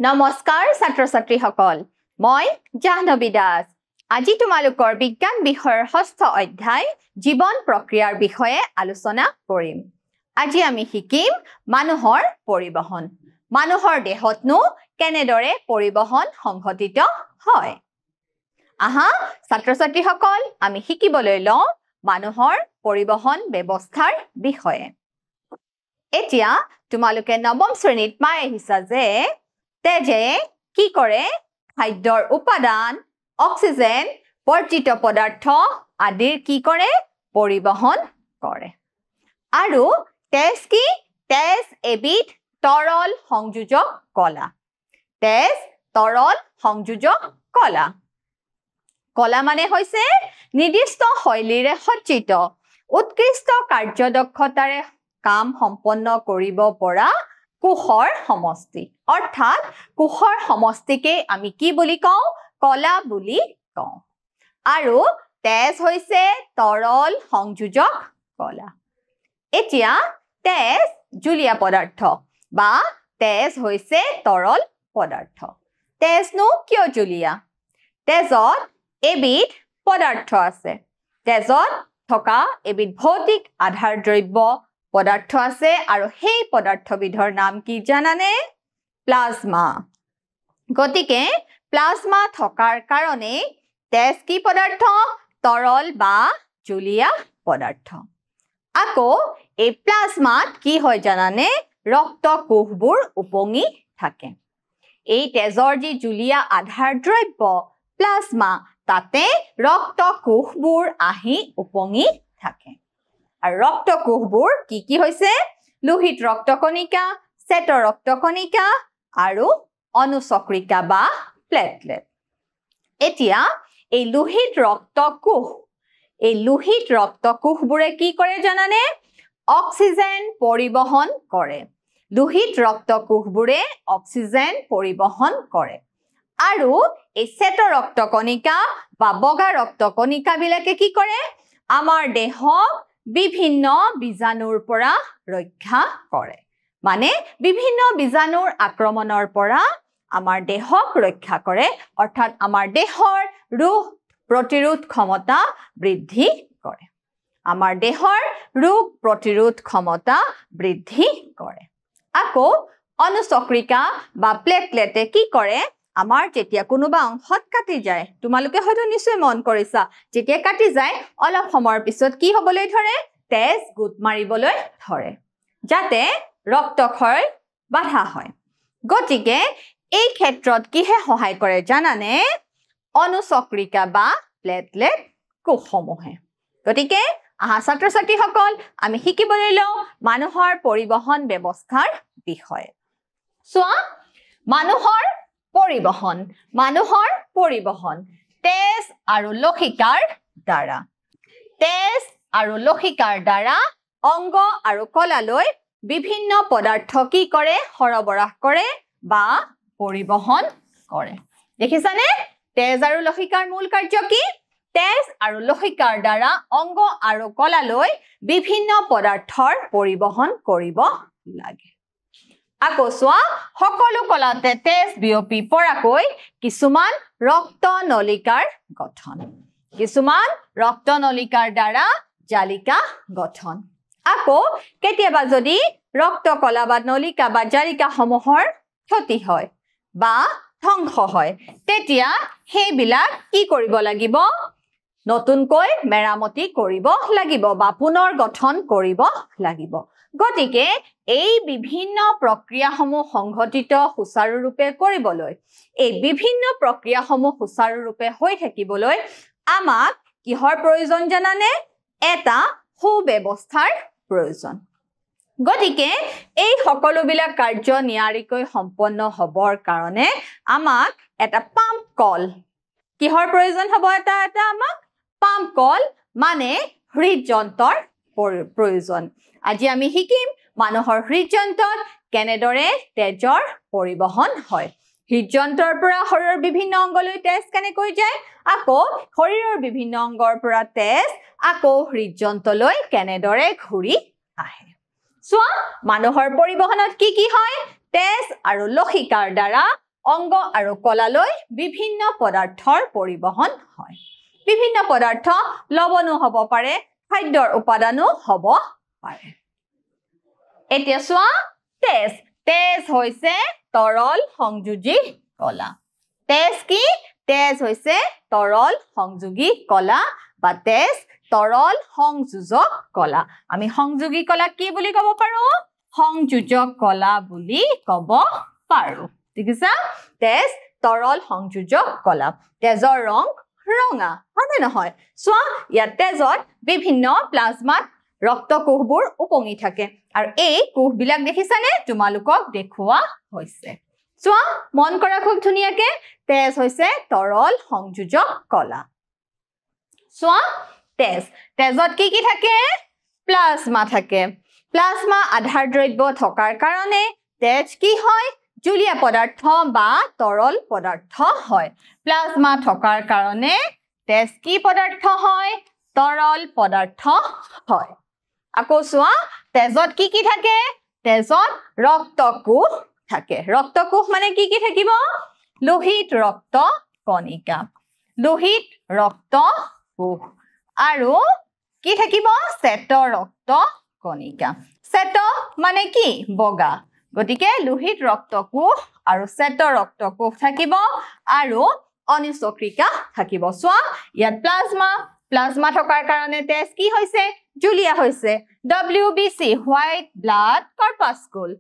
নমস্কাৰ ছাত্ৰ ছাত্ৰীসকল মই জাহ্নবী দাস আজি তোমালোকৰ বিজ্ঞান বিষয়ৰ ষষ্ঠ অধ্যায় জীৱন প্ৰক্ৰিয়াৰ বিষয়ে আলোচনা কৰিম আজি আমি শিকিম মানুহৰ পৰিবহন মানুহৰ দেহতনো কেনেদৰে পৰিবহন সংঘটিত হয় আহা ছাত্ৰ ছাত্ৰীসকল আমি শিকিবলৈ লওঁ মানুহৰ পৰিবহন ব্যৱস্থাৰ বিষয়ে এতিয়া তোমালোকে নৱম শ্ৰেণীত পাই আহিছা যে তেজে কি কৰে খাদ্যৰ উপাদান অক্সিজেন বৰ্জিত পদাৰ্থ আদিৰ কি কৰে পৰিবহন কৰে আৰু তেজ কি তেজ এবিধ তৰল সংযোজক কলা তেজ তৰল সংযোজক কলা কলা মানে হৈছে নিৰ্দিষ্ট শৈলীৰে সজ্জিত উৎকৃষ্ট কাৰ্যদক্ষতাৰে কাম সম্পন্ন কৰিব পৰা কোষৰ সমষ্টি অৰ্থাৎ কোষৰ সমষ্টিকে আমি কি বুলি কওঁ কলা বুলি কওঁ আৰু তেজ হৈছে তৰল সংযোজক কলা এতিয়া তেজ জুলীয়া পদাৰ্থ বা তেজ হৈছে তৰল পদাৰ্থ তেজনো কিয় জুলীয়া তেজত এবিধ পদাৰ্থ আছে তেজত থকা এবিধ ভৌতিক আধাৰ দ্ৰব্য পদাৰ্থ আছে আৰু সেই পদাৰ্থবিধৰ নাম কি জানানে প্লাজমা গতিকে প্লাজমা থকাৰ কাৰণে তেজ কি পদাৰ্থ তৰল বা জুলীয়া পদাৰ্থ আকৌ এই প্লাজমাত কি হয় জানানে ৰক্ত কোষবোৰ উপঙি থাকে এই তেজৰ যি জুলীয়া আধাৰ দ্ৰব্য প্লাজমা তাতে ৰক্ত কোষবোৰ আহি উপঙি থাকে আৰু ৰক্ত কোষবোৰ কি হৈছে লোহিত ৰক্তকণিকা শ্বেত ৰক্তকণিকা আৰু অনুচক্ৰিকা বা প্লেটলেট এতিয়া এই লোহিত ৰক্ত কোষবোৰে কি কৰে জানানে অক্সিজেন পৰিবহন কৰে লোহিত ৰক্ত কোষবোৰে অক্সিজেন পৰিবহন কৰে আৰু এই শ্বেত ৰক্তকণিকা বা বগা ৰক্তকণিকা বিলাকে কি কৰে আমাৰ দেহক বিভিন্ন বীজাণুৰ পৰা ৰক্ষা কৰে মানে বিভিন্ন বীজাণুৰ আক্ৰমণৰ পৰা আমাৰ দেহক ৰক্ষা কৰে অৰ্থাৎ আমাৰ দেহৰ ৰোগ প্ৰতিৰোধ ক্ষমতা বৃদ্ধি কৰে আমাৰ দেহৰ ৰোগ প্ৰতিৰোধ ক্ষমতা বৃদ্ধি কৰে আকৌ অনুচক্ৰিকা বা প্লেটলেটে কি কৰে আমাৰ যেতিয়া কোনোবা অংশত কাটি যায় তোমালোকে হয়তো নিশ্চয় মন কৰিছা যেতিয়া কাটি যায় অলপ সময়ৰ পিছত কি হ'বলৈ ধৰে তেজ গোট মাৰিবলৈ ধৰে যাতে ৰক্তক্ষয় বাধা হয় গতিকে এই ক্ষেত্ৰত কিহে সহায় কৰে জানানে অনুচক্ৰিকা বা প্লেটলেট কোষসমূহে গতিকে আহা ছাত্ৰ ছাত্ৰীসকল আমি শিকিবলৈ লওঁ মানুহৰ পৰিবহন ব্যৱস্থাৰ বিষয়ে চোৱা মানুহৰ পৰিবহন তেজ আৰু লৌহিকাৰ দ্বাৰা অংগ আৰু কলালৈ বিভিন্ন পদাৰ্থ কি কৰে সৰবৰাহ কৰে বা পৰিবহন কৰে দেখিছানে তেজ আৰু লৌহিকাৰ মূল কাৰ্য কি তেজ আৰু লৌহিকাৰ দ্বাৰা অংগ আৰু কলালৈ বিভিন্ন পদাৰ্থৰ পৰিবহন কৰিব লাগে আকৌ চোৱা সকলো কলাতে তেজ বিয়পি পৰাকৈ কিছুমান ৰক্তনলিকাৰ দ্বাৰা জালিকা গঠন আকৌ কেতিয়াবা যদি ৰক্তকলা বা নলিকা বা জালিকা সমূহৰ ক্ষতি হয় বা ধ্বংস হয় তেতিয়া সেইবিলাক কি কৰিব লাগিব নতুনকৈ মেৰামতি কৰিব লাগিব বা পুনৰ গঠন কৰিব লাগিব গতিকে এই বিভিন্ন প্ৰক্ৰিয়াসমূহ সংঘটিত সুচাৰুৰূপে কৰিবলৈ এই বিভিন্ন প্ৰক্ৰিয়াসমূহ সুচাৰুৰূপে হৈ থাকিবলৈ আমাক কিহৰ প্ৰয়োজন জানানে এটা সুব্যৱস্থাৰ প্ৰয়োজন গতিকে এই সকলোবিলাক কাৰ্য নিয়াৰিকৈ সম্পন্ন হবৰ কাৰণে আমাক এটা পাম্প কল কিহৰ প্ৰয়োজন হ'ব এটা আমাক পাম্প কল মানে হৃদযন্ত্ৰৰ প্ৰয়োজন আজি আমি শিকিম মানুহৰ হৃদযন্ত্ৰত কেনেদৰে তেজৰ পৰিবহন হয় হৃদযন্ত্ৰৰ পৰা শৰীৰৰ বিভিন্ন অংগলৈ তেজ কেনেকৈ যায় আকৌ শৰীৰৰ বিভিন্ন অংগৰ পৰা তেজ আকৌ হৃদযন্ত্ৰলৈ কেনেদৰে ঘূৰি আহে চোৱা মানুহৰ পৰিবহনত কি হয় তেজ আৰু লৌহিকাৰ দ্বাৰা অংগ আৰু কলালৈ বিভিন্ন পদাৰ্থৰ পৰিবহন হয় বিভিন্ন পদাৰ্থ লৱণো হ'ব পাৰে খাদ্যৰ উপাদানো হ'ব পাৰে এতিয়া চোৱা তেজ তেজ হৈছে তৰল সংযোজী কলা তেজ কি তেজ হৈছে তৰল সংযোগী কলা বা তেজ তৰল সংযোজক কলা আমি সংযোগী কলা কি বুলি ক'ব পাৰো সংযোজক কলা বুলি ক'ব পাৰো ঠিক আছে তেজ তৰল সংযোজক কলা তেজৰ ৰং ৰঙা হয় নহয় চোৱা ইয়াত তেজত বিভিন্ন প্লাজমাত ৰক্তকোষবোৰ উপঙি থাকে আৰু এই কোষবিলাক দেখিছানে তোমালোকক দেখুৱা হৈছে চোৱা মন কৰা খুব ধুনিয়াকে তেজ হৈছে তৰল সংযোজক কলা চোৱা তেজ তেজত কি থাকে প্লাজমা থাকে প্লাজমা আধাৰ দ্ৰব্য থকাৰ কাৰণে তেজ কি হয় জুলীয়া পদাৰ্থ বা তৰল পদাৰ্থ হয় প্লাজমা থকাৰ কাৰণে তেজ কি পদাৰ্থ হয় তৰল পদাৰ্থ হয় আকৌ চোৱা তেজত কি থাকে তেজত ৰক্তকোষ থাকে ৰক্তকোষ মানে কি থাকিব লোহিত ৰক্ত কণিকা লোহিত ৰক্ত কোষ আৰু কি থাকিব শ্বেত ৰক্ত কণিকা শ্বেত মানে কি বগা গতিকে লোহিত ৰক্তকোষ আৰু শ্বেত ৰক্তকোষ থাকিব আৰু অনিচক্ৰিকা থাকিব চোৱা ইয়াত প্লাজমা থকাৰ কাৰণে তেজ কি হৈছে জুলীয়া হৈছে WBC white blood corpuscle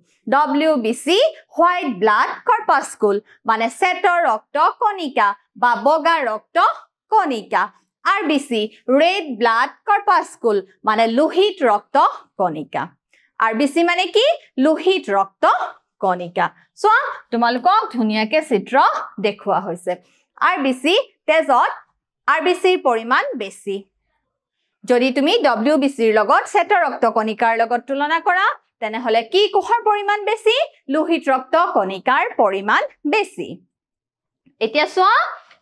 WBC white blood corpuscle মানে শ্বেত ৰক্ত কণিকা বা বগা ৰক্ত কণিকা RBC ৰেড ব্লাড কৰ্পাস্কুল মানে লোহিত ৰক্ত কণিকা RBC মানে কি লোহিত ৰক্ত কণিকা চোৱা তোমালোকক ধুনিয়াকে চিত্ৰ দেখুৱা হৈছে RBC তেজত RBC ৰ পৰিমাণ বেছি যদি তুমি WBC ৰ লগত শ্বেত ৰক্ত কণিকাৰ লগত তুলনা কৰা তেনেহলে কি কোষৰ পৰিমাণ বেছি লোহিত ৰক্ত কণিকাৰ পৰিমাণ বেছি এতিয়া চোৱা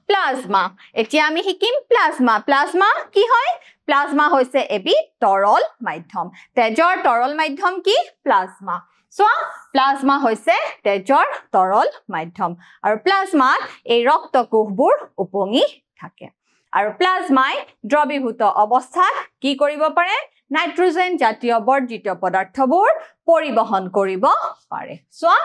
প্লাজমা এতিয়া আমি শিকিম প্লাজমা কি হয় প্লাজমা হৈছে এবিধ তৰল মাধ্যম তেজৰ তৰল মাধ্যম কি প্লাজমা চোৱা প্লাজমা হৈছে তেজৰ তৰল মাধ্যম আৰু প্লাজমাত এই ৰক্তকোষবোৰ উপঙি থাকে আৰু প্লাজমাই দ্ৰৱীভূত অৱস্থাত কি কৰিব পাৰে নাইট্ৰজেন জাতীয় বৰ্জিত পদাৰ্থবোৰ পৰিবহন কৰিব পাৰে চোৱা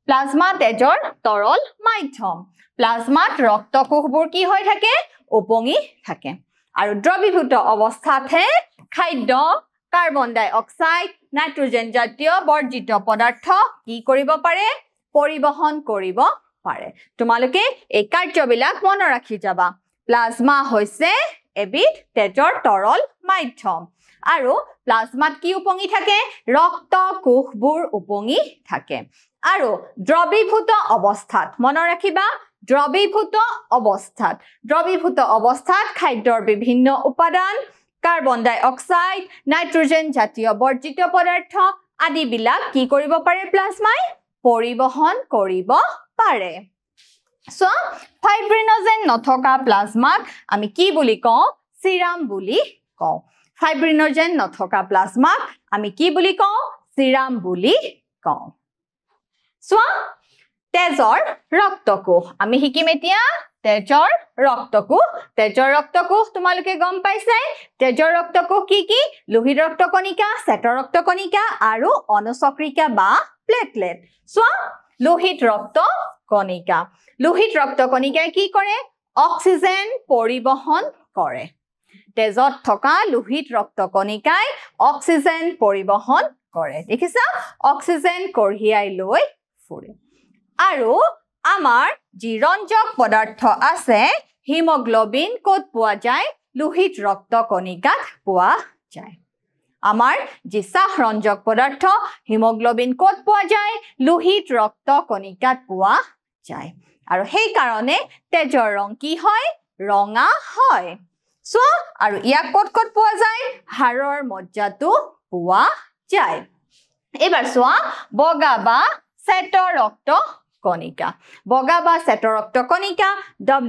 প্লাজমা তেজৰ তৰল মাধ্যম প্লাজমাত ৰক্তকোষবোৰ কি হৈ থাকে উপঙি থাকে আৰু দ্ৰৱীভূত অৱস্থাতহে খাদ্য কাৰ্বন ডাই অক্সাইড নাইট্ৰজেন জাতীয় বৰ্জিত পদাৰ্থ কি কৰিব পাৰে পৰিবহন কৰিব পাৰে তোমালোকে এই কাৰ্যবিলাক মনত ৰাখি যাবা প্লাজমা হৈছে এবিধ তেজৰ তৰল মাধ্যম আৰু প্লাজমাত কি উপঙি থাকে ৰক্তকোষবোৰ উপঙি থাকে আৰু দ্ৰৱীভূত অৱস্থাত মনত ৰাখিবা দ্ৰৱীভূত অৱস্থাত খাদ্যৰ বিভিন্ন উপাদান কাৰ্বন ডাই অক্সাইড নাইট্ৰজেন জাতীয় বৰ্জিত পদাৰ্থ আদিবিলাক কি কৰিব পাৰে প্লাজমাই পৰিবহন কৰিব পাৰে সো ফাইব্ৰিনোজেন নথকা প্লাজমাক আমি কি বুলি কওঁ সিৰাম বুলি কওঁ ফাইব্ৰিনোজেন নথকা প্লাজমাক আমি কি বুলি কওঁ সিৰাম বুলি কওঁ সো তেজৰ ৰক্তকোষ আমি শিকিম এতিয়া তেজৰ ৰক্তকোষ তোমালোকে গম পাইছে তেজৰ ৰক্তকোষ কি লোহিত ৰক্ত কণিকা শ্বেত ৰক্ত কণিকা আৰু অনুচক্ৰিকা বা প্লেটলেট সো লোহিত ৰক্ত কণিকাই কি কৰে অক্সিজেন পৰিবহন কৰে তেজত থকা লোহিত ৰক্ত কণিকাই অক্সিজেন পৰিবহন কৰে দেখিছা অক্সিজেন কঢ়িয়াই লৈ ফুৰে আৰু আমাৰ যি ৰঞ্জক পদাৰ্থ আছে হিমোগ্লোবিন ক'ত পোৱা যায় লোহিত ৰক্ত কণিকাত পোৱা যায় আমাৰ যি চাহ ৰঞ্জক পদাৰ্থ হিমোগ্লোবিন ক'ত পোৱা যায় লোহিত ৰক্ত কণিকাত পোৱা যায় আৰু সেই কাৰণে তেজৰ ৰং কি হয় ৰঙা হয় সো আৰু ইয়াক ক'ত পোৱা যায় হাড়ৰ মজ্জাটো পোৱা যায় এবাৰ চোৱা বগা বা শ্বেত ৰক্ত কণিকা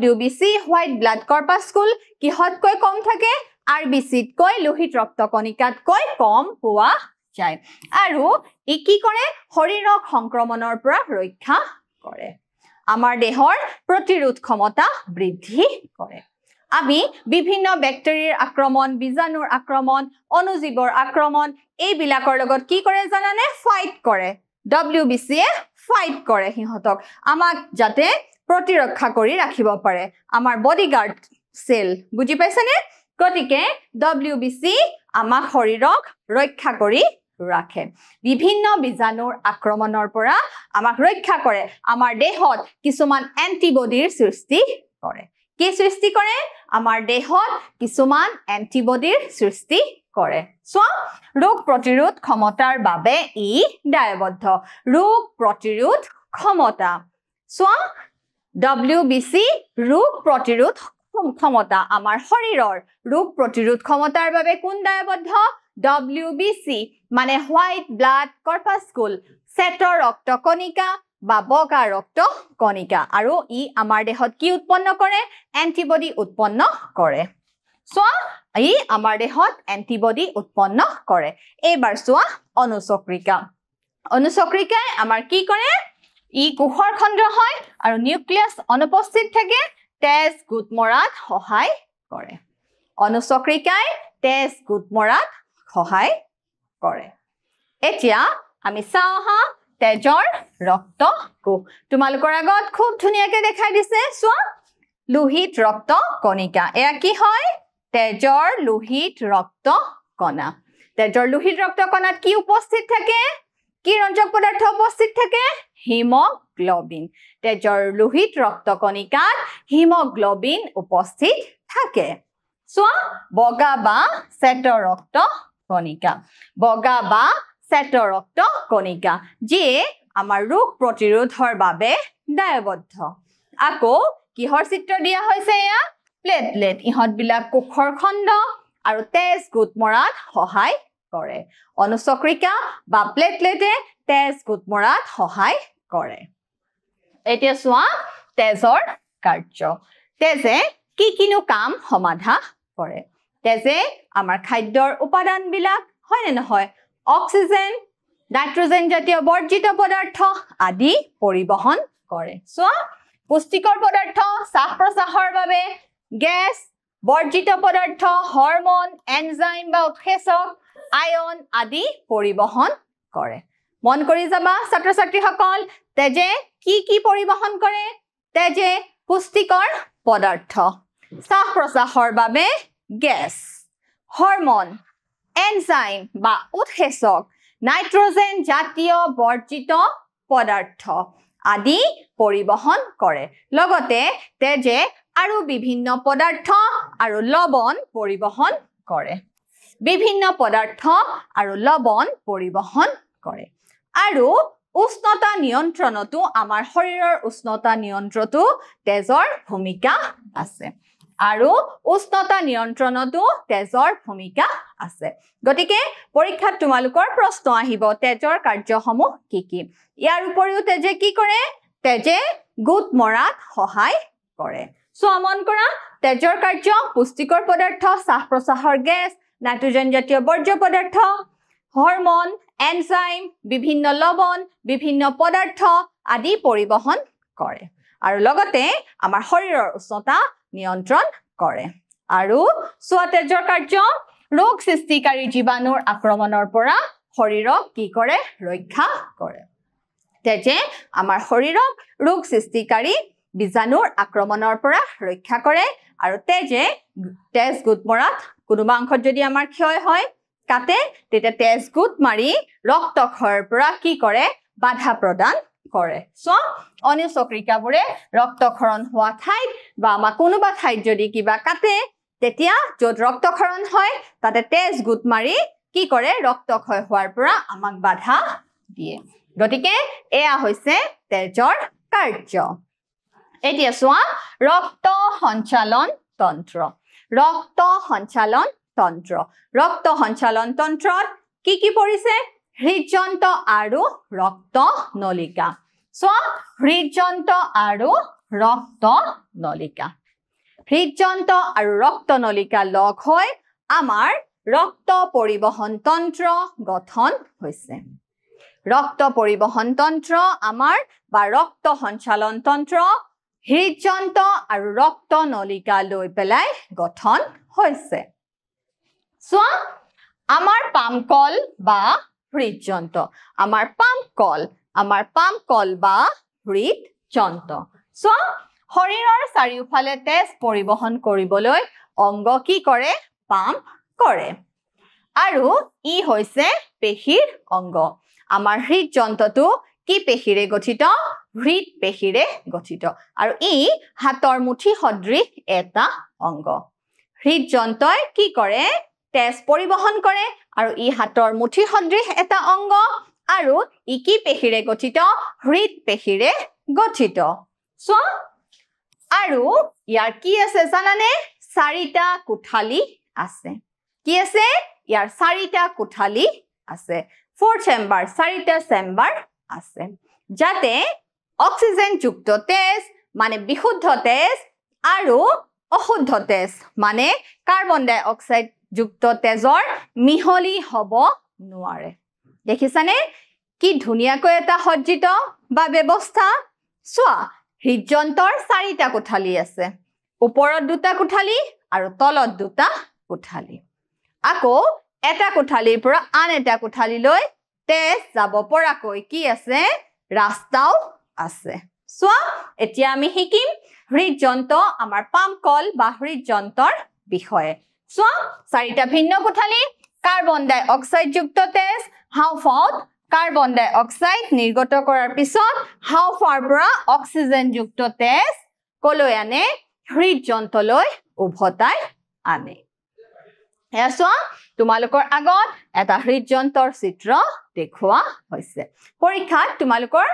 WBC হোৱাইট ব্লাড কৰ্পাস্কুল কিহতকৈ কম থাকে RBCত কৈ লোহিত ৰক্ত কণিকাতকৈ কম পোৱা যায় আৰু ই কি কৰে শৰীৰক সংক্ৰমণৰ পৰা ৰক্ষা কৰে আমাৰ দেহৰ প্ৰতিৰোধ ক্ষমতা বৃদ্ধি কৰে আমি বিভিন্ন ব্যাক্টেৰিয়াৰ আক্ৰমণ বীজাণুৰ আক্ৰমণ অনুজীৱৰ আক্ৰমণ এইবিলাকৰ লগত কি কৰে জানানে ফাইট কৰে WBC এ ফাইট কৰে হিহঁতক আমাক যাতে প্ৰতিৰক্ষা কৰি ৰাখিব পাৰে আমাৰ বডিগাৰ্ড সেল বুজি পাইছানে গতিকে WBC আমাক শৰীৰক ৰক্ষা কৰি ৰাখে বিভিন্ন বীজাণুৰ আক্ৰমণৰ পৰা আমাক ৰক্ষা কৰে আমাৰ দেহত কিছুমান এন্টিবডিৰ সৃষ্টি কৰে কি সৃষ্টি কৰে আমাৰ দেহত কিছুমান এন্টিবডিৰ সৃষ্টি কৰে সো ৰোগ প্ৰতিৰোধ ক্ষমতাৰ বাবে ই দায়বদ্ধ ৰোগ প্ৰতিৰোধ ক্ষমতা সো WBC ৰোগ প্ৰতিৰোধ ক্ষমতা আমাৰ শৰীৰৰ ৰোগ প্ৰতিৰোধ ক্ষমতাৰ বাবে কোন দায়বদ্ধ WBC মানে হোৱাইট ব্লাড কৰ্পাস্কুল শ্বেত ৰক্ত কণিকা বা বগা ৰক্ত কণিকা আৰু ই আমাৰ দেহত কি উৎপন্ন কৰে এন্টিবডি উৎপন্ন কৰে সো ই আমাৰ দেহত এন্টিবডি উৎপন্ন কৰে এবাৰ সোৱা অনুচক্ৰিকাই আমাৰ কি কৰে ই কোষৰ খণ্ড হয় আৰু নিউক্লিয়াছ অনুপস্থিত থাকে তেজ গোট মৰাত সহায় কৰে অনুচক্ৰিকাই তেজ গোট মৰাত সহায় কৰে এতিয়া আমি চাওহা তেজৰ ৰক্ত কোষ তোমালোকৰ আগত খুব ধুনিয়াকে দেখাই দিছে সোৱা লোহিত ৰক্ত কণিকা এয়া কি হয় তেজৰ লোহিত ৰক্ত কণা তেজৰ লোহিত ৰক্ত কণাত কি উপস্থিত থাকে কি ৰঞ্জক পদাৰ্থ উপস্থিত থাকে হিমোগ্লোবিন তেজৰ লোহিত ৰক্ত কণিকাত হিমোগ্লোবিন উপস্থিত থাকে সোৱা বগা বা শ্বেত ৰক্ত কণিকা যিয়ে আমাৰ ৰোগ প্ৰতিৰোধৰ বাবে দায়বদ্ধ আকৌ কিহৰ চিত্ৰ দিয়া হৈছে এয়া প্লেটলেট ইহঁত বিলাক কোষৰ খণ্ড আৰু তেজ গোট মৰাত সহায় কৰে অনুচক্ৰিকা বা প্লেটলেটে তেজ গোট মৰাত সহায় কৰে এতিয়া সোৱা তেজৰ কাৰ্য তেজে কি কিনো কাম সমাধা কৰে তেজে আমাৰ খাদ্যৰ উপাদান বিলাক হয় নে নহয় অক্সিজেন নাইট্ৰজেন জাতীয় বৰ্জিত পদাৰ্থ আদি পৰিবহন কৰে সোৱা পুষ্টিকৰ পদাৰ্থ শ্বাস প্ৰশ্বাসৰ বাবে গেছ বৰ্জিত পদাৰ্থ হৰমন এনজাইম বা উৎসেচক আয়ন আদি পৰিবহন কৰে মন কৰি যাবা ছাত্ৰ ছাত্ৰীসকল তেজে কি পৰিবহন কৰে তেজে পুষ্টিকৰ পদাৰ্থ শ্বাস প্ৰশ্বাসৰ বাবে গেছ হৰমন এনজাইম বা উৎসেচক নাইট্ৰজেন জাতীয় বৰ্জিত পদাৰ্থ আদি পৰিবহন কৰে লগতে তেজে আৰু বিভিন্ন পদাৰ্থ আৰু লৱণ পৰিবহন কৰে আৰু উষ্ণতা নিয়ন্ত্ৰণতো আমাৰ শৰীৰৰ উষ্ণতা নিয়ন্ত্ৰণতো তেজৰ ভূমিকা আছে গতিকে পৰীক্ষাত তোমালোকৰ প্ৰশ্ন আহিব তেজৰ কাৰ্যসমূহ কি ইয়াৰ উপৰিও তেজে কি কৰে তেজে গোট মৰাত সহায় কৰে সো মন কৰা তেজৰ কাৰ্য পুষ্টিকৰ পদাৰ্থ শ্বাস প্ৰশ্বাসৰ গেছ নাইট্ৰজেন জাতীয় বৰ্জ্য পদাৰ্থ হৰমন এনজাইম বিভিন্ন লৱণ বিভিন্ন পদাৰ্থ আদি পৰিবহন কৰে আৰু লগতে আমাৰ শৰীৰৰ উষ্ণতা নিয়ন্ত্ৰণ কৰে আৰু সোৱা তেজৰ কাৰ্য ৰোগ সৃষ্টিকাৰী জীৱাণুৰ আক্ৰমণৰ পৰা শৰীৰক কি কৰে ৰক্ষা কৰে তেজে আমাৰ শৰীৰক ৰোগ সৃষ্টিকাৰী বীজাণুৰ আক্ৰমণৰ পৰা ৰক্ষা কৰে আৰু তেজে তেজ গোট মৰাত কোনোবা অংশত যদি আমাৰ ক্ষয় হয় কাটে তেতিয়া তেজ গোট মাৰি ৰক্তক্ষয়ৰ পৰা কি কৰে বাধা প্ৰদান কৰে সো অনুচক্ৰিকাবোৰে ৰক্তক্ষৰণ হোৱা ঠাইত বা আমাৰ কোনোবা ঠাইত যদি কিবা কাটে তেতিয়া য'ত ৰক্তক্ষৰণ হয় তাতে তেজ গোট মাৰি কি কৰে ৰক্তক্ষয় হোৱাৰ পৰা আমাক বাধা দিয়ে গতিকে এয়া হৈছে তেজৰ কাৰ্য এতিয়া সোৱা ৰক্ত সঞ্চালন তন্ত্ৰত কি পৰিছে হৃদযন্ত্ৰ আৰু ৰক্ত নলিকা সোৱা হৃদযন্ত্ৰ আৰু ৰক্ত নলিকা লগ হৈ আমাৰ ৰক্ত পৰিবহন তন্ত্ৰ গঠন হৈছে ৰক্ত পৰিবহন তন্ত্ৰ আমাৰ বা ৰক্ত সঞ্চালন তন্ত্ৰ হৃদযন্ত্ৰ আৰু ৰক্ত নলিকা লৈ পেলাই গঠন হৈছে সো আমাৰ পামকল বা হৃদযন্ত্ৰ আমাৰ পামকল বা হৃদযন্ত্ৰ সো শৰীৰৰ চাৰিওফালে তেজ পৰিবহন কৰিবলৈ অংগ কি কৰে পাম্প কৰে আৰু ই হৈছে পেশীৰ অংগ আমাৰ হৃদযন্ত্ৰটো কি পেশীৰে গঠিত হৃদ পেশীৰে গঠিত আৰু ই হাতৰ মুঠি সদৃশ এটা অংগ হৃদযন্ত্ৰই কি কৰে তেজ পৰিবহন কৰে আৰু ই হাতৰ মুঠি সদৃশ এটা অংগ আৰু ই কি পেশীৰে গঠিত হৃদ পেশীৰে গঠিত সো আৰু ইয়াৰ কি আছে জানানে চাৰিটা কোঠালি আছে কি আছে ইয়াৰ চাৰিটা কোঠালি আছে 4 চেম্বাৰ চাৰিটা চেম্বাৰ আছে যাতে অক্সিজেন যুক্ত তেজ মানে বিশুদ্ধ তেজ আৰু অশুদ্ধ তেজ মানে কাৰ্বন ডাই অক্সাইড যুক্ত তেজৰ মিহলি হ'ব নোৱাৰে দেখিছানে কি ধুনিয়াকৈ এটা সজ্জিত বা ব্যৱস্থা চোৱা হৃদযন্ত্ৰৰ চাৰিটা কোঠালি আছে ওপৰত দুটা কোঠালি আৰু তলত দুটা কোঠালি আকৌ এটা কোঠালিৰ পৰা আন এটা কোঠালিলৈ তেজ যাব পৰাকৈ কি আছে ৰাস্তাও আছে চোৱা এতিয়া আমি শিকিম হৃদযন্ত্ৰ আমাৰ পামকল বা হৃদযন্ত্ৰৰ বিষয়ে চোৱা চাৰিটা ভিন্ন কোঠালি কাৰ্বন ডাই অক্সাইড যুক্ত তেজ হাওঁফাওঁত কাৰ্বন ডাই অক্সাইড নিৰ্গত কৰাৰ পিছত হাওঁফাওঁৰ পৰা অক্সিজেন যুক্ত তেজ কলৈ আনে হৃদযন্ত্ৰলৈ উভতাই আনে এয়া চোৱা তোমালোকৰ আগত এটা হৃদযন্ত্ৰৰ চিত্ৰ দেখুওৱা হৈছে পৰীক্ষাত তোমালোকৰ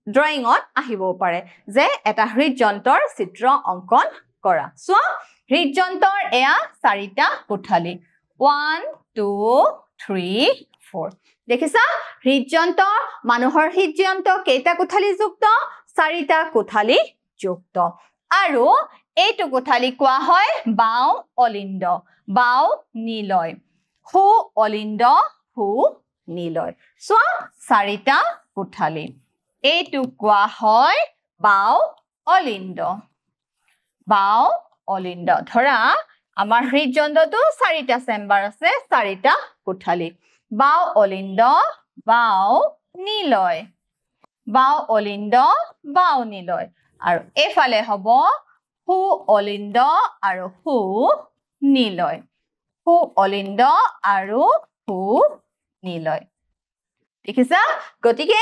ড্ৰয়িঙত আহিব পাৰে যে এটা হৃদযন্ত্ৰৰ চিত্ৰ অংকন কৰা চোৱা হৃদযন্ত্ৰৰ এয়া চাৰিটা কোঠালি 1 2 3 4 দেখিছা হৃদযন্ত্ৰ মানুহৰ হৃদযন্ত্ৰ কেইটা কোঠালি যুক্ত চাৰিটা কোঠালি যুক্ত আৰু এইটো কোঠালি কোৱা হয় বাও অলিন্দ বাও নিলয় হু অলিন্দ হু নিলয় চোৱা চাৰিটা কোঠালি এইটো কোৱা হয় বাও অলিন্দ ধৰা আমাৰ হৃদযন্ত্ৰটো চাৰিটা চেম্বাৰ আছে চাৰিটা কোঠালি বাও অলিন্দ বাও নিলয় আৰু এফালে হ'ব হু অলিন্দ আৰু হু নিলয় দেখিছা গতিকে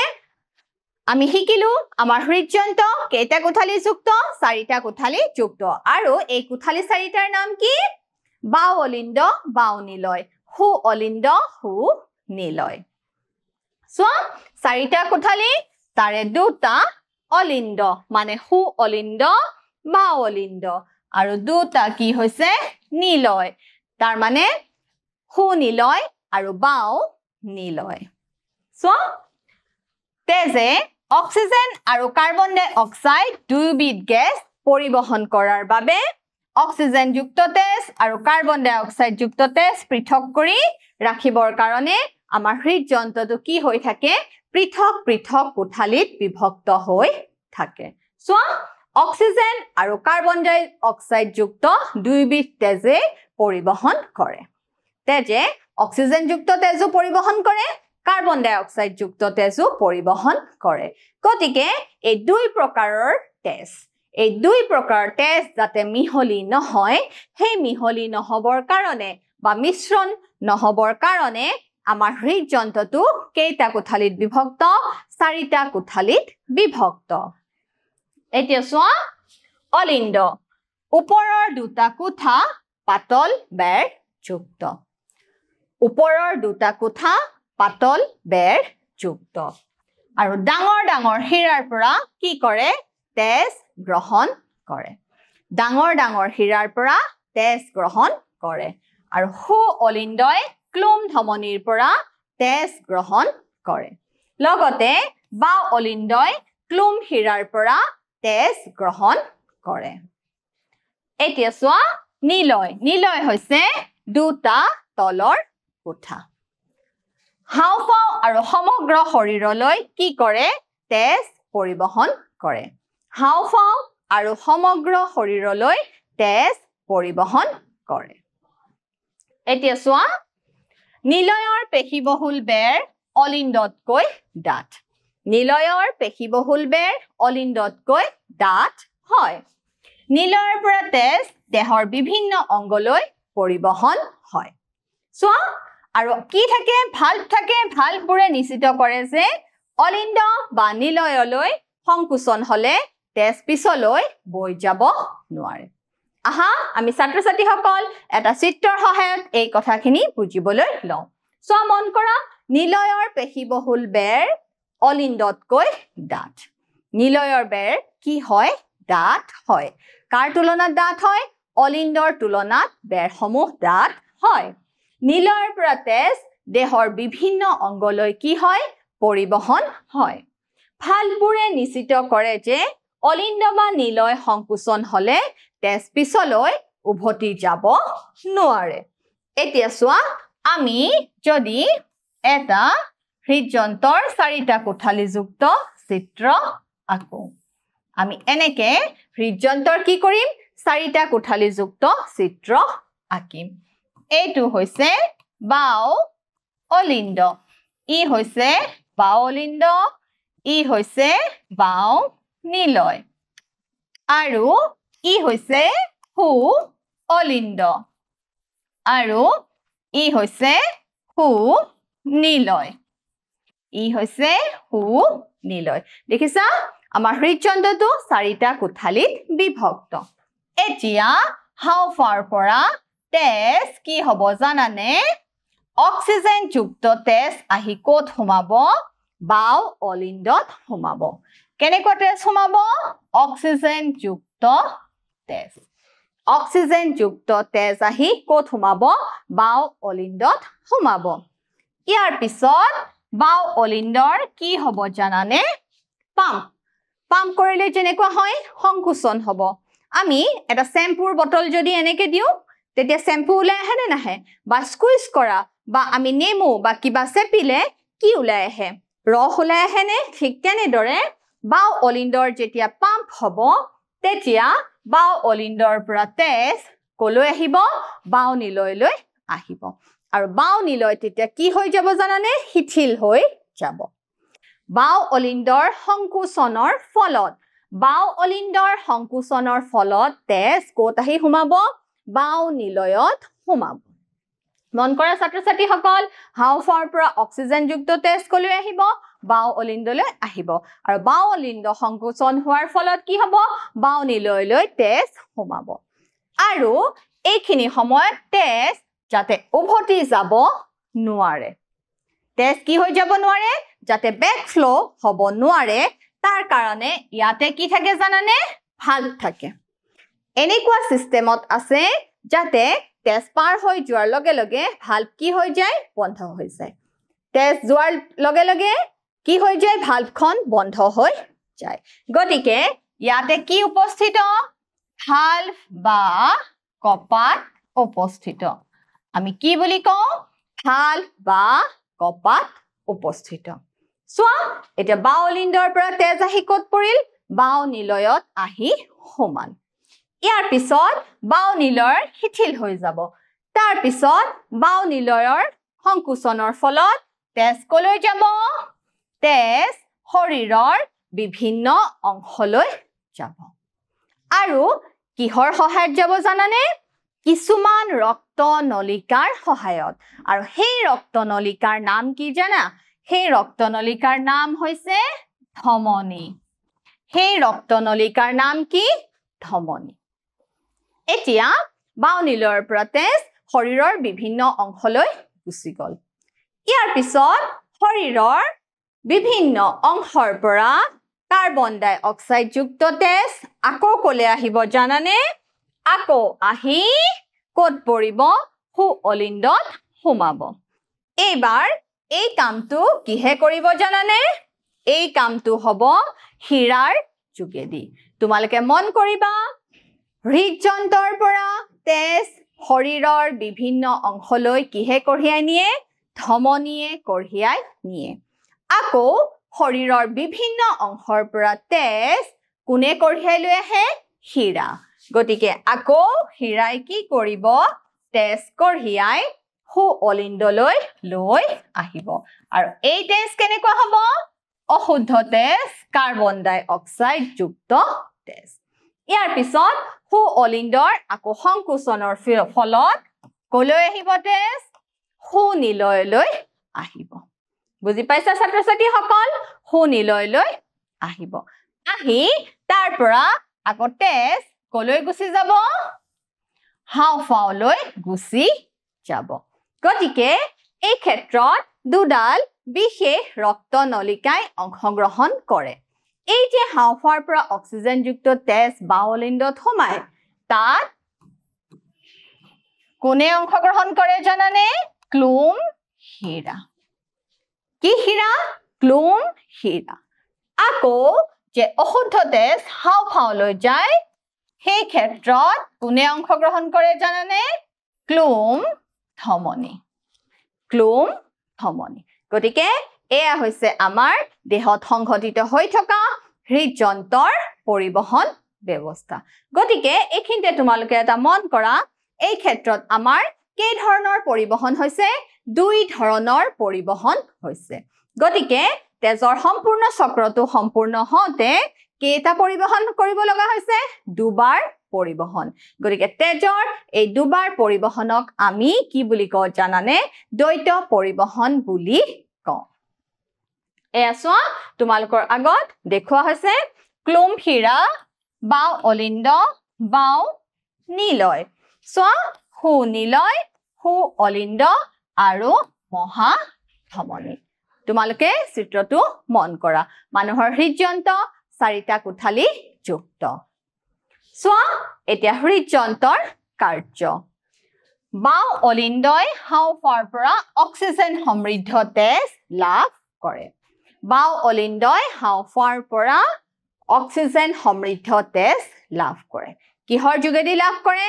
আমি শিকিলো আমাৰ হৃদযন্ত্ৰ কেইটা কোঠালি যুক্ত চাৰিটা কোঠালি যুক্ত আৰু এই কোঠালি চাৰিটাৰ নাম কি বাও অলিন্দ বাও নিলয় হু অলিন্দ হু নিলয় চোৱা চাৰিটা কোঠালি তাৰে দুটা অলিন্দ মানে হু অলিন্দ বাও অলিন্দ আৰু দুটা কি হৈছে নিলয় তাৰ মানে হু নিলয় আৰু বাও নিলয় চোৱা তেজে অক্সিজেন আৰু কাৰ্বন ডাই অক্সাইড দুয়োবিধ গেছ পৰিবহন কৰাৰ বাবে অক্সিজেন যুক্ত তেজ আৰু কাৰ্বন ডাই অক্সাইড যুক্ত তেজ পৃথক কৰি ৰাখিবৰ কাৰণে আমাৰ হৃদযন্ত্ৰটো কি হৈ থাকে পৃথক পৃথক কোঠালিত বিভক্ত হৈ থাকে চোৱা অক্সিজেন আৰু কাৰ্বন ডাই অক্সাইড যুক্ত দুয়োবিধ তেজে পৰিবহন কৰে তেজে অক্সিজেন যুক্ত তেজো পৰিবহন কৰে কাৰ্বন ডাই অক্সাইড যুক্ত তেজো পৰিবহন কৰে গতিকে এই দুই প্ৰকাৰৰ তেজ যাতে মিহলি নহয় সেই মিহলি নহবৰ কাৰণে বা মিশ্ৰণ নহবৰ কাৰণে আমাৰ হৃদযন্ত্ৰটো কেইটা কোঠালিত বিভক্ত চাৰিটা কোঠালিত বিভক্ত এতিয়া চোৱা অলিন্দ ওপৰৰ দুটা কোঠা পাতল বেৰ যুক্ত আৰু ডাঙৰ ডাঙৰ হীৰাৰ পৰা কি কৰে তেজ গ্ৰহণ কৰে আৰু হু অলিন্দই ক্লোম ধমনীৰ পৰা তেজ গ্ৰহণ কৰে লগতে বাও অলিন্দই ক্লোম হীৰাৰ পৰা তেজ গ্ৰহণ কৰে এতিয়া চোৱা নিলয় হৈছে দুটা তলৰ কোঠা হাওঁফাওঁ আৰু সমগ্ৰ শৰীৰলৈ কি কৰে তেজ পৰিবহন কৰে হাওঁফাওঁ আৰু সমগ্ৰ শৰীৰলৈ তেজ পৰিবহন কৰে এতিয়া চোৱা নিলয়ৰ পেশীবহুল বেৰ অলিন্দতকৈ ডাঠ নিলয়ৰ পেশীবহুল বেৰ অলিন্দতকৈ ডাঠ হয় নিলয়ৰ পৰা তেজ দেহৰ বিভিন্ন অংগলৈ পৰিবহন হয় চোৱা আৰু কি থাকে ভালবোৰে নিশ্চিত কৰে যে অলিন্দ বা নিলয়লৈ সংকোচন হলে তেজ পিছলৈ বৈ যাব নোৱাৰে আহা আমি ছাত্ৰ ছাত্ৰীসকল এটা চিত্ৰৰ সহায়ত এই কথাখিনি বুজিবলৈ লওঁ চোৱা মন কৰা নিলয়ৰ পেশীবহুল বেৰ অলিন্দতকৈ ডাঠ নিলয়ৰ বেৰ কি হয় ডাঠ হয় কাৰ তুলনাত ডাঠ হয় অলিন্দৰ তুলনাত বেৰসমূহ ডাঠ হয় নিলয়ৰ পৰা তেজ দেহৰ বিভিন্ন অংগলৈ কি হয় পৰিবহন হয় ভালবোৰে নিশ্চিত কৰে যে অলিন্দ বা নিলয় সংকোচন হলে তেজ পিছলৈ উভতি যাব নোৱাৰে এতিয়া চোৱা আমি যদি এটা হৃদযন্ত্ৰৰ 4টা কোঠালীযুক্ত চিত্ৰ আঁকো আমি এনেকে হৃদযন্ত্ৰৰ কি কৰিম 4টা কোঠালীযুক্ত চিত্ৰ আঁকিম এইটো হৈছে বাও অলিন্দ ই হৈছে বাও অলিন্দ ই হৈছে বাও নিলয় আৰু ই হৈছে হু অলিন্দ আৰু ই হৈছে হু নিলয় ই হৈছে হু নিলয় দেখিছা আমাৰ হৃদযন্ত্ৰটো 4টা কোঠালীত বিভক্ত এতিয়া হাওঁফাওঁৰ পৰা তেজ কি হ'ব জানানে অক্সিজেন যুক্ত তেজ আহি ক'ত সোমাব বাও অলিন্দত সোমাব কেনেকুৱা তেজ সোমাব অক্সিজেন যুক্ত তেজ আহি ক'ত সোমাব বাও অলিন্দত সোমাব ইয়াৰ পিছত বাও অলিন্দৰ কি হ'ব জানানে পাম্প কৰিলে যেনেকুৱা হয় সংকোচন হ'ব আমি এটা শ্যাম্পুৰ বটল যদি এনেকে দিওঁ তেতিয়া শ্যাম্পু ওলাই আহে নে নাহে বা স্কুইজ কৰা বা আমি নেমু বা কিবা চেপিলে কি ওলাই আহে ৰস ওলাই আহে নে ঠিক তেনেদৰে বাও অলিন্দৰ যেতিয়া পাম্প হ'ব তেতিয়া বাও অলিন্দৰ পৰা তেজ কলৈ আহিব বাও নিলয়লৈ আহিব আৰু বাও নিলয় তেতিয়া কি হৈ যাব জানানে শিথিল হৈ যাব বাও অলিন্দৰ সংকোচনৰ ফলত তেজ ক'ত আহি সোমাব বাও নিলয়ত সোমাব মন কৰা ছাত্ৰ ছাত্ৰীসকল হাওঁফাওঁৰ পৰা অক্সিজেনযুক্ত তেজ কলৈ আহিব বাও অলিন্দলৈ আহিব আৰু বাও অলিন্দ সংকোচন হোৱাৰ ফলত কি হ'ব বাও নিলয়লৈ তেজ সোমাব আৰু এইখিনি সময়ত তেজ যাতে উভতি যাব নোৱাৰে তেজ কি হৈ যাব নোৱাৰে যাতে বেক ফ্লো হ'ব নোৱাৰে তাৰ কাৰণে ইয়াতে কি থাকে জানানে ভালভ থাকে এনেকুৱা সিস্টেমত আছে যাতে তেজ পাৰ হৈ যোৱাৰ লগে লগে ভালভ কি হৈ যায় বন্ধ হৈ যায় তেজ যোৱাৰ লগে লগে কি হৈ যায় ভালভখন বন্ধ হৈ যায় গতিকে ইয়াতে কি উপস্থিত ভালভ বা কপাট উপস্থিত আমি কি বুলি কওঁ ভালভ বা কপাট উপস্থিত চোৱা এতিয়া বাও অলিন্দৰ পৰা তেজ আহি ক'ত পৰিল বাও নিলয়ত আহি সমান ইয়াৰ পিছত বাও নিলয়ৰ শিথিল হৈ যাব তাৰ পিছত বাও নিলয়ৰ সংকোচনৰ ফলত তেজ কলৈ যাব তেজ শৰীৰৰ বিভিন্ন অংশলৈ যাব আৰু কিহৰ সহায়ত যাব জানানে কিছুমান ৰক্ত নলিকাৰ সহায়ত আৰু সেই ৰক্ত নলিকাৰ নাম কি জানা সেই ৰক্ত নলিকাৰ নাম হৈছে ধমনী সেই ৰক্ত নলিকাৰ নাম কি ধমনী এতিয়া বাও নিলয়ৰ পৰা তেজ শৰীৰৰ বিভিন্ন অংশলৈ গুচি গ'ল ইয়াৰ পিছত শৰীৰৰ বিভিন্ন অংশৰ পৰা কাৰ্বন ডাই অক্সাইড যুক্ত তেজ আকৌ কলে আহিব জানানে আকৌ আহি ক'ত পৰিব হু অলিন্দত সোমাব এইবাৰ এই কামটো কিহে কৰিব জানানে এই কামটো হ'ব হীৰাৰ যোগেদি তোমালোকে মন কৰিবা হৃদযন্ত্ৰৰ পৰা তেজ শৰীৰৰ বিভিন্ন অংশলৈ কিহে কঢ়িয়াই নিয়ে ধমনীয়ে কঢ়িয়াই নিয়ে আকৌ শৰীৰৰ বিভিন্ন অংশৰ পৰা তেজ কোনে কঢ়িয়াই লৈ আহে হীৰা গতিকে আকৌ হীৰাই কি কৰিব তেজ কঢ়িয়াই হু অলিন্দলৈ লৈ আহিব আৰু এই তেজ কেনেকুৱা হ'ব অশুদ্ধ তেজ কাৰ্বন ডাই অক্সাইড যুক্ত তেজ ইয়াৰ পিছত হু অলিন্দৰ আকৌ সংকোচনৰ ফলত কলৈ আহিব তেজ হু নিলয়লৈ আহিব বুজি পাইছা ছাত্ৰ ছাত্ৰীসকল হু নিলয়লৈ আহিব আহি তাৰ পৰা আকৌ তেজ কলৈ গুচি যাব হাওঁফাওঁলৈ গুচি যাব গতিকে এই ক্ষেত্ৰত দুডাল বিশেষ ৰক্ত নলিকাই অংশগ্ৰহণ কৰে এই যে হাওঁফাওঁৰ পৰা অক্সিজেনযুক্ত তেজ বাওলিন্দত সোমায় তাত কোনে অংশগ্ৰহণ কৰে জানানে ক্লোম হীৰা কি হীৰা ক্লোম হীৰা আকৌ যে অশুদ্ধ তেজ হাওঁফাওঁলৈ যায় সেই ক্ষেত্ৰত কোনে অংশগ্ৰহণ কৰে জানানে ক্লোম ধমনী গতিকে এয়া হৈছে আমাৰ দেহত সংঘটিত হৈ থকা হৃদযন্ত্ৰৰ পৰিবহন ব্যৱস্থা গতিকে এইখিনিতে তোমালোকে এটা মন কৰা এই ক্ষেত্ৰত আমাৰ কেই ধৰণৰ পৰিবহন হৈছে দুই ধৰণৰ পৰিবহন হৈছে গতিকে তেজৰ সম্পূৰ্ণ চক্ৰটো সম্পূৰ্ণ হওঁতে কেইটা পৰিবহন কৰিব লগা হৈছে দুবাৰ পৰিবহন গতিকে তেজৰ এই দুবাৰ পৰিবহনক আমি কি বুলি কওঁ জানানে দ্বৈত পৰিবহন বুলি কওঁ এয়া চোৱা তোমালোকৰ আগত দেখুওৱা হৈছে ক্লোম হীৰা বাও অলিন্দ বাও নিলয় চোৱা হু নিলয় হু অলিন্দ আৰু মহা ধমনী তোমালোকে চিত্ৰটো মন কৰা মানুহৰ হৃদযন্ত্ৰ চাৰিটা কোঠালি যুক্ত চোৱা এতিয়া হৃদযন্ত্ৰৰ কাৰ্য বাও অলিন্দই হাওঁফাওঁৰ পৰা অক্সিজেন সমৃদ্ধ তেজ লাভ কৰে বাও অলিন্দই হাওঁফাওঁৰ পৰা অক্সিজেন সমৃদ্ধ তেজ লাভ কৰে কিহৰ যোগেদি লাভ কৰে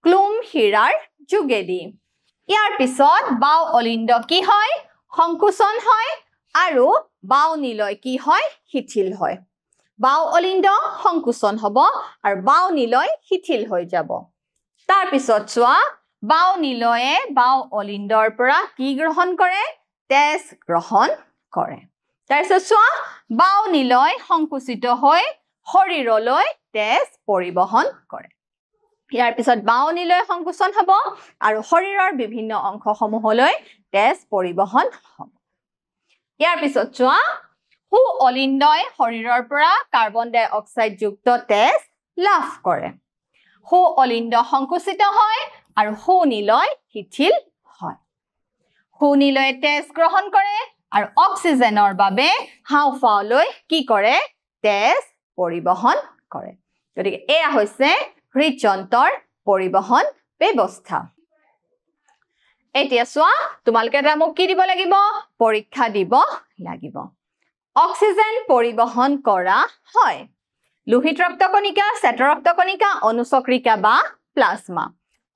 ক্লোম হীৰাৰ যোগেদি ইয়াৰ পিছত বাও অলিন্দ কি হয় সংকোচন হয় আৰু বাও নিলয় কি হয় শিথিল হয় বাও অলিন্দ সংকোচন হ'ব আৰু বাও নিলয় শিথিল হৈ যাব তাৰ পিছত চোৱা বাও নিলয়ে বাও অলিন্দৰ পৰা কি গ্ৰহণ কৰে তেজ গ্ৰহণ কৰে তাৰ পিছত চোৱা বাও নিলয় সংকুচিত হৈ শৰীৰলৈ তেজ পৰিবহন কৰে ইয়াৰ পিছত বাও নিলয় সংকোচন হ'ব আৰু শৰীৰৰ বিভিন্ন অংশসমূহলৈ তেজ পৰিবহন হ'ব ইয়াৰ পিছত চোৱা হু অলিন্দই শৰীৰৰ পৰা কাৰ্বন ডাই অক্সাইড যুক্ত তেজ লাভ কৰে হু অলিন্দ সংকুচিত হয় আৰু হু নিলয় শিথিল হয় হু নিলয়ে তেজ গ্ৰহণ কৰে আৰু অক্সিজেনৰ বাবে হাওঁফাওঁলৈ কি কৰে তেজ পৰিবহন কৰে গতিকে এয়া হৈছে হৃদযন্ত্ৰৰ পৰিবহন ব্যৱস্থা এতিয়া চোৱা তোমালোকে এটা মোক কি দিব লাগিব পৰীক্ষা দিব লাগিব অক্সিজেন পৰিবহন কৰা হয় লোহিত ৰক্তকণিকা শ্বেত ৰক্তকণিকা অনুচক্ৰিকা বা প্লাজমা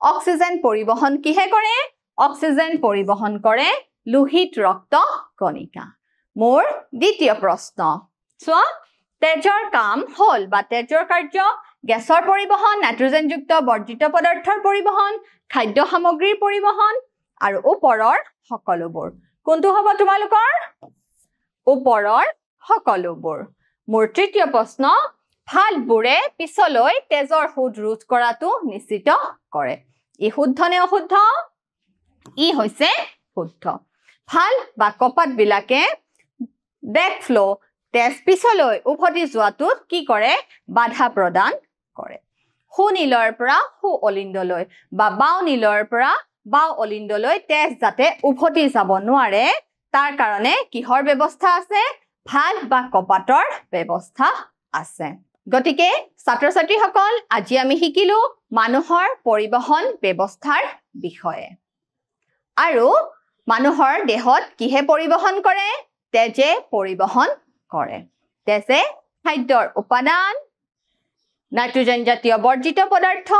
অক্সিজেন পৰিবহন কিহে কৰে অক্সিজেন পৰিবহন কৰে লোহিত ৰক্তকণিকা মোৰ দ্বিতীয় প্ৰশ্ন চোৱা তেজৰ কাম হল বা তেজৰ কাৰ্য গেছৰ পৰিবহন নাইট্ৰজেনযুক্ত বৰ্জিত পদাৰ্থৰ পৰিবহন খাদ্য সামগ্ৰীৰ পৰিবহন আৰু ওপৰৰ সকলোবোৰ কোনটো হ'ব তোমালোকৰ ওপৰৰ সকলোবোৰ মোৰ তৃতীয় প্ৰশ্ন ভালবোৰে পিছলৈ তেজৰ সোধ ৰোধ কৰাটো নিশ্চিত কৰে ই শুদ্ধ নে অশুদ্ধ ই হৈছে শুদ্ধ ভাল বা কপাত বিলাকে বেক ফ্লো তেজ পিছলৈ উভতি যোৱাটো কি কৰে বাধা প্ৰদান কৰে হু নিলয়ৰ পৰা হু অলিন্দলৈ বা বাও নিলয়ৰ পৰা বাও অলিন্দলৈ তেজ যাতে উভতি যাব নোৱাৰে তাৰ কাৰণে কিহৰ ব্যৱস্থা আছে ভাল বা কপাতৰ ব্যৱস্থা আছে গতিকে ছাত্ৰ ছাত্ৰীসকল আজি আমি শিকিলো মানুহৰ পৰিবহন ব্যৱস্থাৰ বিষয়ে আৰু মানুহৰ দেহত কিহে পৰিবহন কৰে তেজে পৰিবহন কৰে তেজে খাদ্যৰ উপাদান নাইট্ৰজেন জাতীয় বৰ্জিত পদাৰ্থ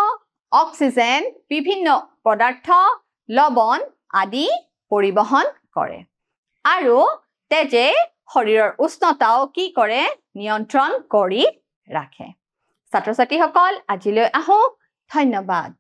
অক্সিজেন বিভিন্ন পদাৰ্থ লৱণ আদি পৰিবহন কৰে আৰু তেজে শৰীৰৰ উষ্ণতাও কি কৰে নিয়ন্ত্ৰণ কৰি ৰাখে ছাত্ৰ ছাত্ৰীসকল আজিলৈ আহো ধন্যবাদ